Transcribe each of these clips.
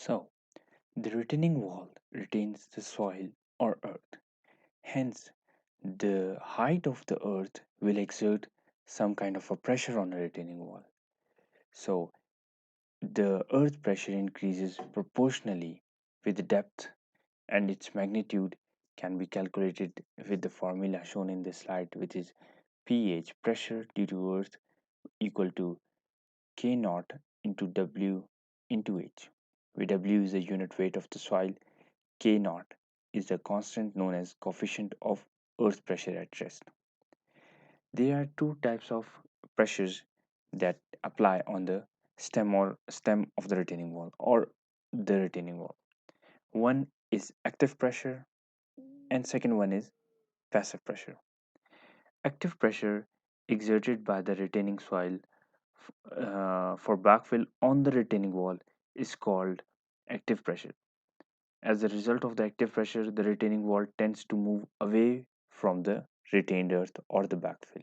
So, the retaining wall retains the soil or earth. Hence, the height of the earth will exert some kind of a pressure on the retaining wall. So, the earth pressure increases proportionally with the depth, and its magnitude can be calculated with the formula shown in this slide, which is pH, pressure due to earth, equal to K naught into W into H, where W is the unit weight of the soil. K naught is the constant known as coefficient of earth pressure at rest. There are two types of pressures that apply on the stem of the retaining wall or the retaining wall. One is active pressure and second one is passive pressure. Active pressure exerted by the retaining soil for backfill on the retaining wall is called active pressure. As a result of the active pressure, the retaining wall tends to move away from the retained earth or the backfill.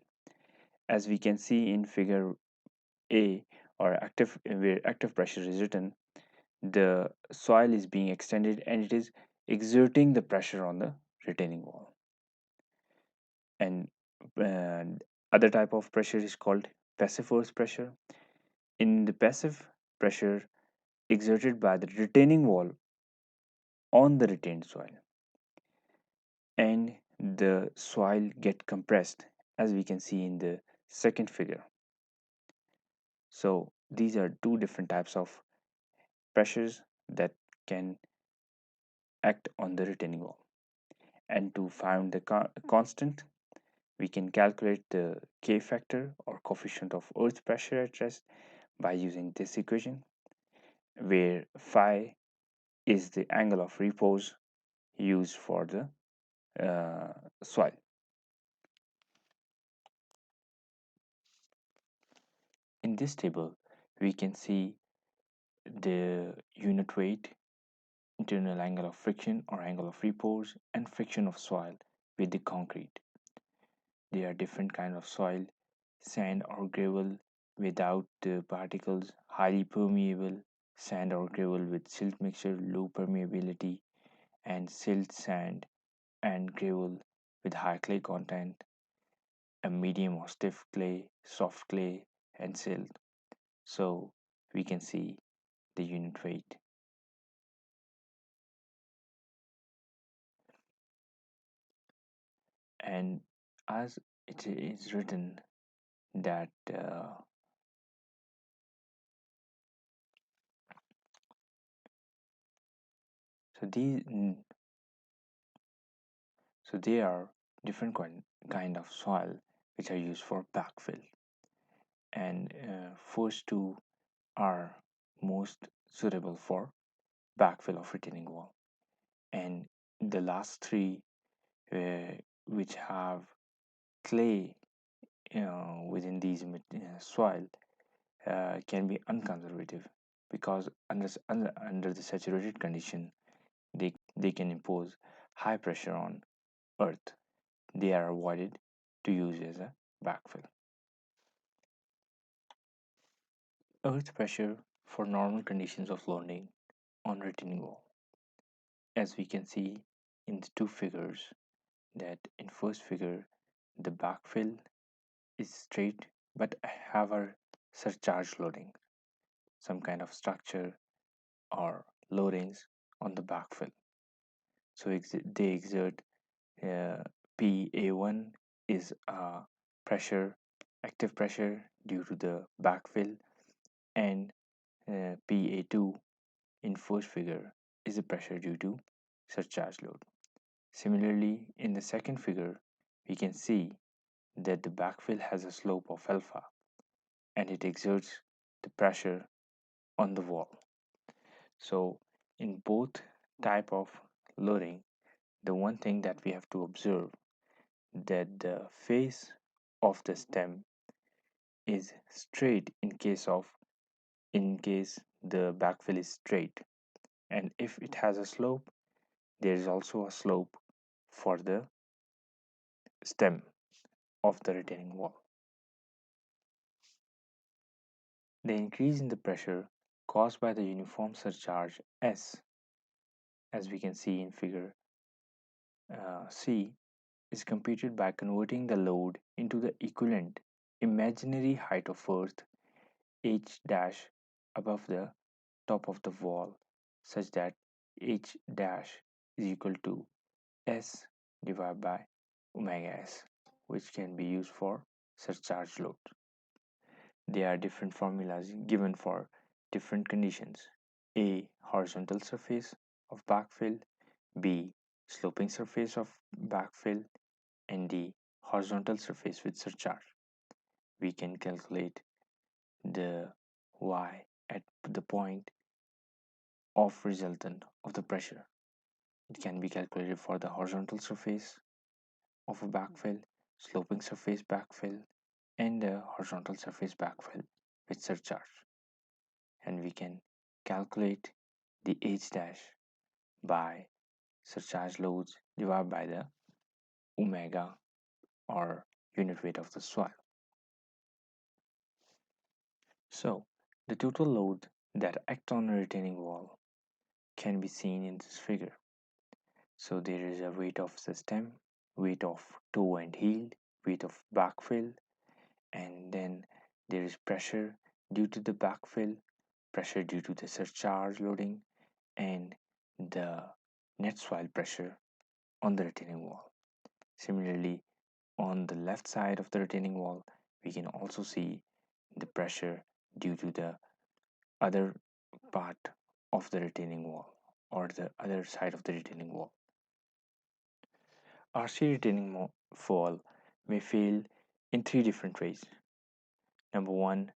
As we can see in figure A, or active where active pressure is written, the soil is being extended and it is exerting the pressure on the retaining wall. And other type of pressure is called passive force pressure. In the passive pressure exerted by the retaining wall on the retained soil, and the soil get compressed, as we can see in the second figure. So these are two different types of pressures that can act on the retaining wall. And to find the constant, we can calculate the K factor or coefficient of earth pressure at rest by using this equation, where phi is the angle of repose used for the soil. In this table, we can see the unit weight, internal angle of friction or angle of repose, and friction of soil with the concrete. There are different kind of soil: sand or gravel without the particles, highly permeable; sand or gravel with silt mixture, low permeability; and silt sand and gravel with high clay content; a medium or stiff clay, soft clay, and silt. So we can see the unit weight. And as it is written that so these so there are different kind of soil which are used for backfill, and first two are most suitable for backfill of retaining wall, and the last three, uh, which have clay within these soil, can be unconservative, because under the saturated condition they can impose high pressure on earth. They are avoided to use as a backfill. Earth pressure for normal conditions of loading on retaining wall. As we can see in the two figures, that in first figure the backfill is straight but have a surcharge loading, some kind of structure or loadings on the backfill. So they exert uh, PA1 is pressure, active pressure due to the backfill, and PA2 in first figure is the pressure due to surcharge load. Similarly, in the second figure, we can see that the backfill has a slope of alpha and it exerts the pressure on the wall. So in both type of loading, the one thing that we have to observe, that the face of the stem is straight in case the backfill is straight, and if it has a slope, there is also a slope for the stem of the retaining wall. The increase in the pressure caused by the uniform surcharge S, as we can see in figure C, is computed by converting the load into the equivalent imaginary height of earth h dash above the top of the wall, such that h dash is equal to S divided by omega S, which can be used for surcharge load. There are different formulas given for different conditions: A. Horizontal surface of backfill, B. Sloping surface of backfill, and D. Horizontal surface with surcharge. We can calculate the Y at the point of resultant of the pressure. It can be calculated for the horizontal surface of a backfill, sloping surface backfill, and a horizontal surface backfill with surcharge. And we can calculate the H dash by surcharge loads divided by the omega or unit weight of the soil. So the total load that acts on a retaining wall can be seen in this figure. So there is a weight of the stem, weight of toe and heel, weight of backfill, and then there is pressure due to the backfill, pressure due to the surcharge loading, and the net soil pressure on the retaining wall. Similarly, on the left side of the retaining wall, we can also see the pressure due to the other part of the retaining wall or the other side of the retaining wall. RC retaining wall may fail in three different ways. Number one,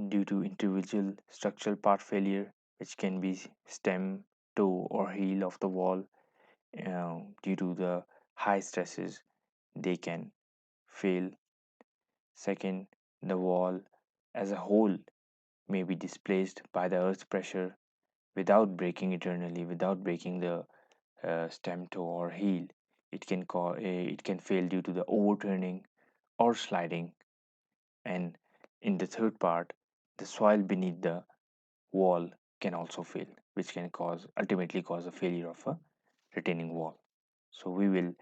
due to individual structural part failure, which can be stem, toe, or heel of the wall. Due to the high stresses, they can fail. Second, the wall as a whole may be displaced by the earth's pressure without breaking eternally, without breaking the stem, toe, or heel. It can fail due to the overturning or sliding. And in the third part, the soil beneath the wall can also fail, which can ultimately cause a failure of a retaining wall. So we will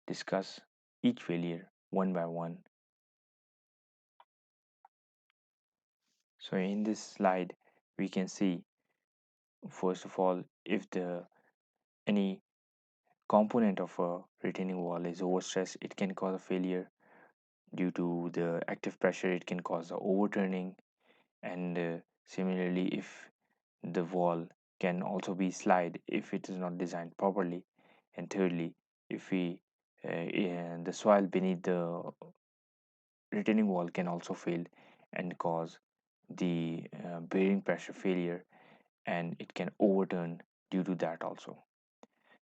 discuss each failure one by one. So in this slide, we can see, first of all, if the any component of a retaining wall is overstressed, it can cause a failure. Due to the active pressure, it can cause a overturning. And similarly, if the wall can also be slide if it is not designed properly. And thirdly, if the soil beneath the retaining wall can also fail and cause the bearing pressure failure, and it can overturn due to that also.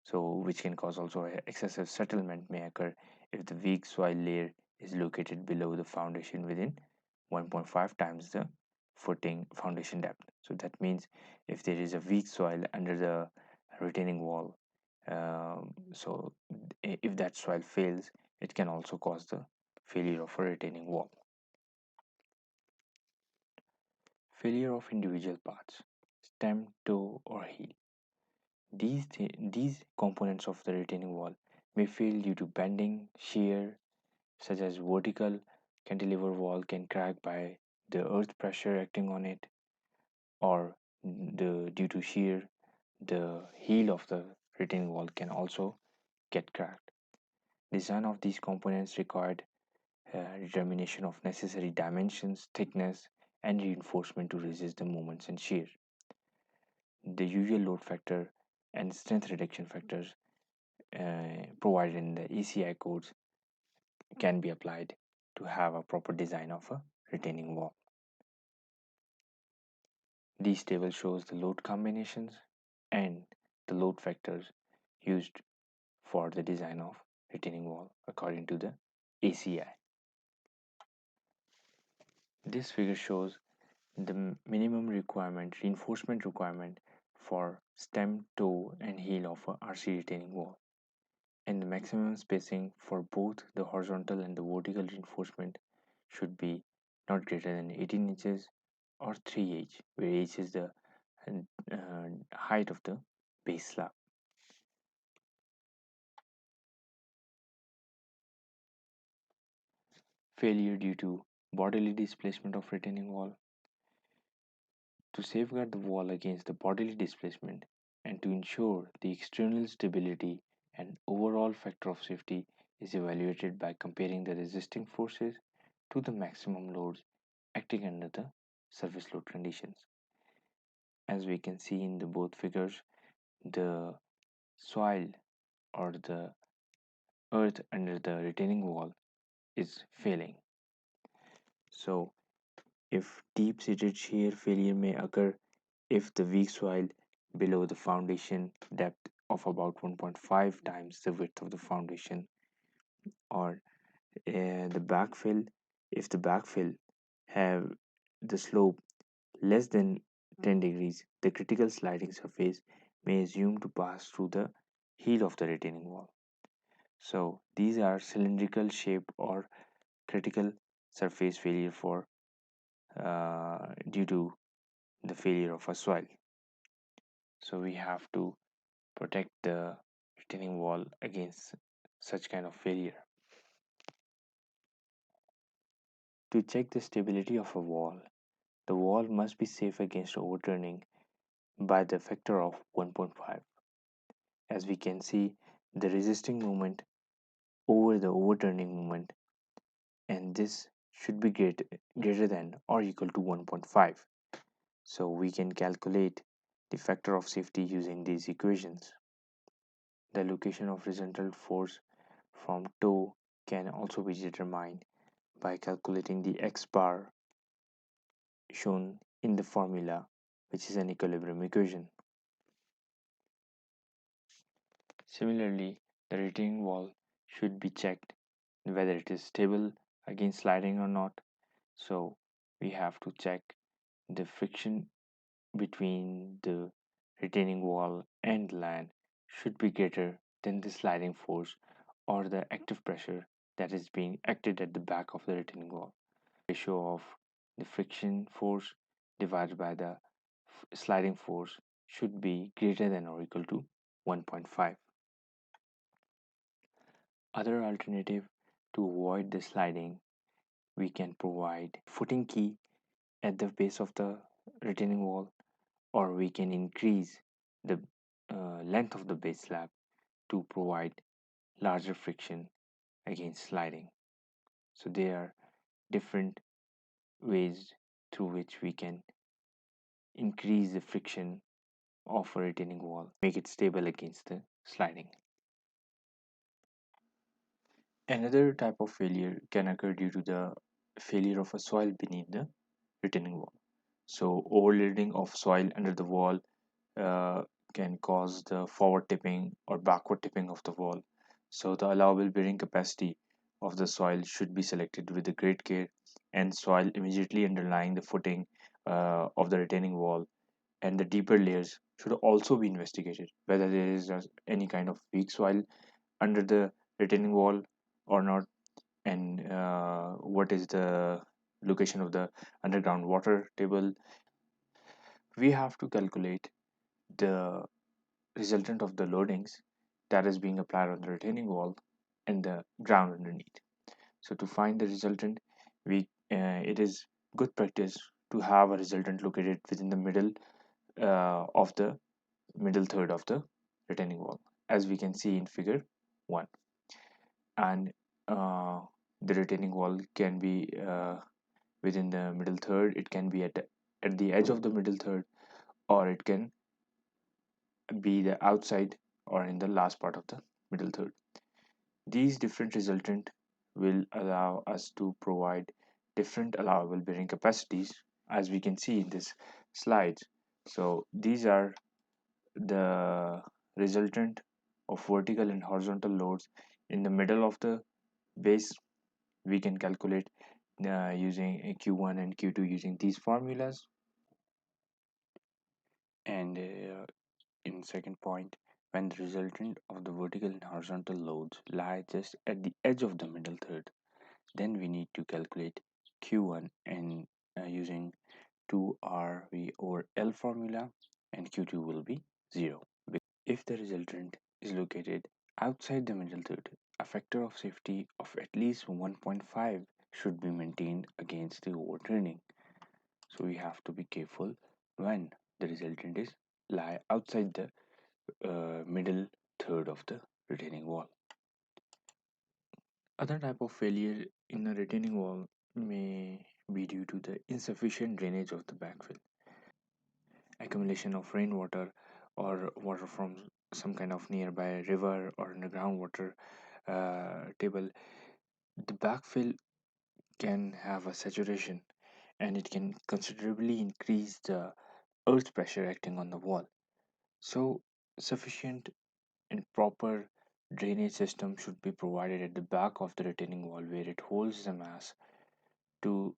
So which can cause also excessive settlement may occur if the weak soil layer is located below the foundation within 1.5 times the footing foundation depth. So that means if there is a weak soil under the retaining wall, so if that soil fails, it can also cause the failure of a retaining wall. Failure of individual parts, stem, toe, or heel. These components of the retaining wall may fail due to bending, shear, such as vertical cantilever wall can crack by the earth pressure acting on it, or due to shear, the heel of the retaining wall can also get cracked. Design of these components required determination of necessary dimensions, thickness, and reinforcement to resist the moments and shear. The usual load factor and strength reduction factors provided in the ACI codes can be applied to have a proper design of a retaining wall. This table shows the load combinations and the load factors used for the design of retaining wall according to the ACI. This figure shows the minimum reinforcement requirement for stem, toe, and heel of a RC retaining wall, and the maximum spacing for both the horizontal and the vertical reinforcement should be not greater than 18 inches or 3h, where h is the height of the base slab. Failure due to bodily displacement of retaining wall. To safeguard the wall against the bodily displacement and to ensure the external stability and overall factor of safety is evaluated by comparing the resisting forces to the maximum loads acting under the surface load conditions. As we can see in the both figures, the soil or the earth under the retaining wall is failing. So, if deep seated shear failure may occur if the weak soil below the foundation depth of about 1.5 times the width of the foundation, or the backfill, if the backfill have the slope less than 10 degrees, the critical sliding surface may assume to pass through the heel of the retaining wall. So these are cylindrical shape or critical surface failure for due to the failure of a soil. So we have to protect the retaining wall against such kind of failure. To check the stability of a wall, the wall must be safe against overturning by the factor of 1.5. As we can see, the resisting moment over the overturning moment, and this should be greater than or equal to 1.5. So we can calculate the factor of safety using these equations. The location of resultant force from toe can also be determined by calculating the x bar shown in the formula, which is an equilibrium equation. Similarly, the retaining wall should be checked whether it is stable against sliding or not. So we have to check the friction between the retaining wall and land should be greater than the sliding force or the active pressure that is being acted at the back of the retaining wall. Ratio of the friction force divided by the sliding force should be greater than or equal to 1.5. Other alternative to avoid the sliding, we can provide footing key at the base of the retaining wall, or we can increase the length of the base slab to provide larger friction against sliding. So there are different ways through which we can increase the friction of a retaining wall, make it stable against the sliding. Another type of failure can occur due to the failure of a soil beneath the retaining wall. So overloading of soil under the wall uh, can cause the forward tipping or backward tipping of the wall. So the allowable bearing capacity of the soil should be selected with the great care, and soil immediately underlying the footing of the retaining wall and the deeper layers should also be investigated, whether there is any kind of weak soil under the retaining wall or not, and what is the location of the underground water table. We have to calculate the resultant of the loadings that is being applied on the retaining wall and the ground underneath. So to find the resultant, we it is good practice to have a resultant located within the middle of the middle third of the retaining wall, as we can see in figure 1. And the retaining wall can be within the middle third, it can be at the edge of the middle third, or it can be the outside or in the last part of the middle third. These different resultant will allow us to provide different allowable bearing capacities, as we can see in this slides. So these are the resultant of vertical and horizontal loads in the middle of the base. We can calculate using Q1 and Q2 using these formulas. And in second point, when the resultant of the vertical and horizontal loads lie just at the edge of the middle third, then we need to calculate Q1 and using 2RV over L formula, and Q2 will be 0. If the resultant is located outside the middle third, a factor of safety of at least 1.5 should be maintained against the overturning. So we have to be careful when the resultant is lie outside the middle third of the retaining wall. Other type of failure in a retaining wall may be due to the insufficient drainage of the backfill, accumulation of rainwater or water from some kind of nearby river or in a groundwater table. The backfill can have a saturation and it can considerably increase the earth pressure acting on the wall. So, sufficient and proper drainage system should be provided at the back of the retaining wall where it holds the mass to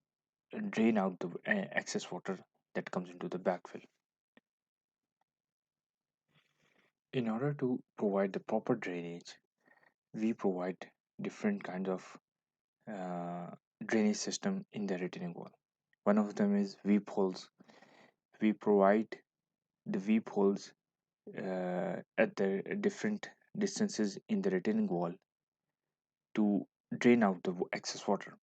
drain out the excess water that comes into the backfill. In order to provide the proper drainage, we provide different kinds of uh, drainage system in the retaining wall. One of them is weep holes. We provide the weep holes at the different distances in the retaining wall to drain out the excess water.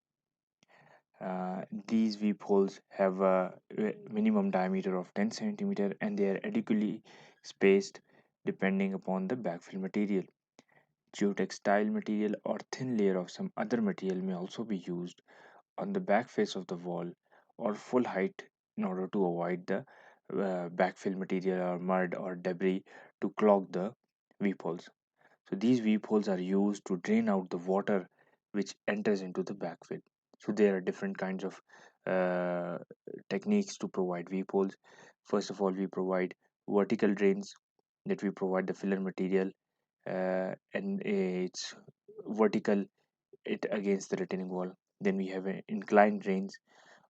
These weep holes have a minimum diameter of 10 centimeter and they are adequately spaced depending upon the backfill material. Geotextile material or thin layer of some other material may also be used on the back face of the wall or full height in order to avoid the backfill material or mud or debris to clog the weep holes. So these weep holes are used to drain out the water which enters into the backfill. So there are different kinds of uh, techniques to provide weep holes. First of all, we provide vertical drains that we provide the filler material and it's vertical it against the retaining wall. Then we have inclined drains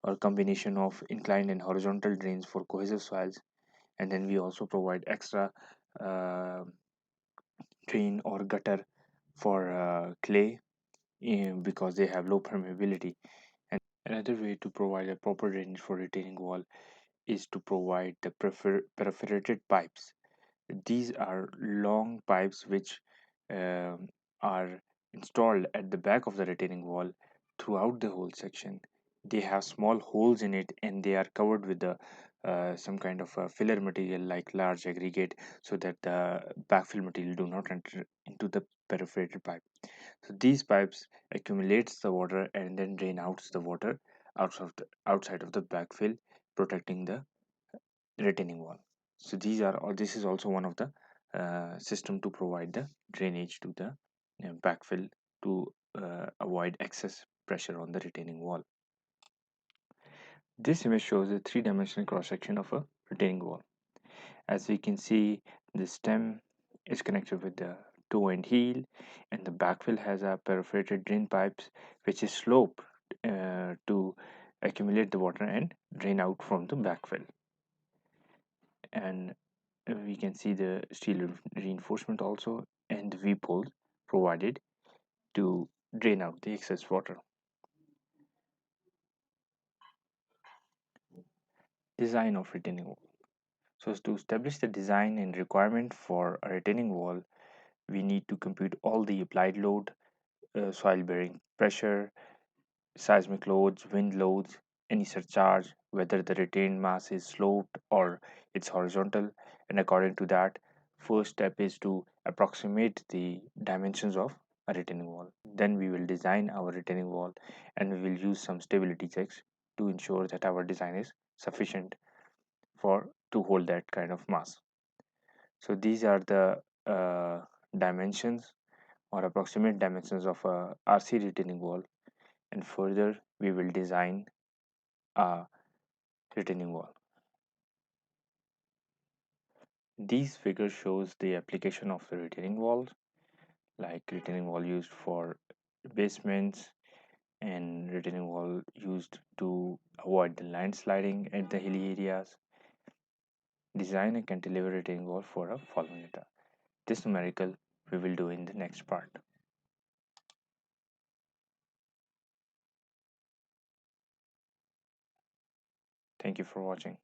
or combination of inclined and horizontal drains for cohesive soils. And then we also provide extra uh, drain or gutter for clay because they have low permeability. And another way to provide a proper drainage for retaining wall is to provide the perforated pipes. These are long pipes which are installed at the back of the retaining wall throughout the whole section. They have small holes in it and they are covered with the some kind of a filler material like large aggregate so that the backfill material do not enter into the perforated pipe. So these pipes accumulates the water and then drain out the water outside of the backfill, protecting the retaining wall. So these are or this is also one of the system to provide the drainage to the backfill to avoid excess pressure on the retaining wall. This image shows a three-dimensional cross section of a retaining wall. As we can see, the stem is connected with the toe and heel, and the backfill has a perforated drain pipes which is sloped to accumulate the water and drain out from the backfill. And we can see the steel reinforcement also and the weep holes provided to drain out the excess water. Design of retaining wall. So to establish the design and requirement for a retaining wall, we need to compute all the applied load, soil bearing pressure, seismic loads, wind loads, any surcharge, whether the retained mass is sloped or it's horizontal. And according to that, first step is to approximate the dimensions of a retaining wall. Then we will design our retaining wall and we will use some stability checks to ensure that our design is sufficient for to hold that kind of mass. So these are the dimensions or approximate dimensions of a RC retaining wall, and further we will design a retaining wall. These figures shows the application of the retaining walls, like retaining wall used for basements and retaining wall used to avoid the landsliding at the hilly areas. Design a cantilever retaining wall for a following data. This numerical we will do in the next part. Thank you for watching.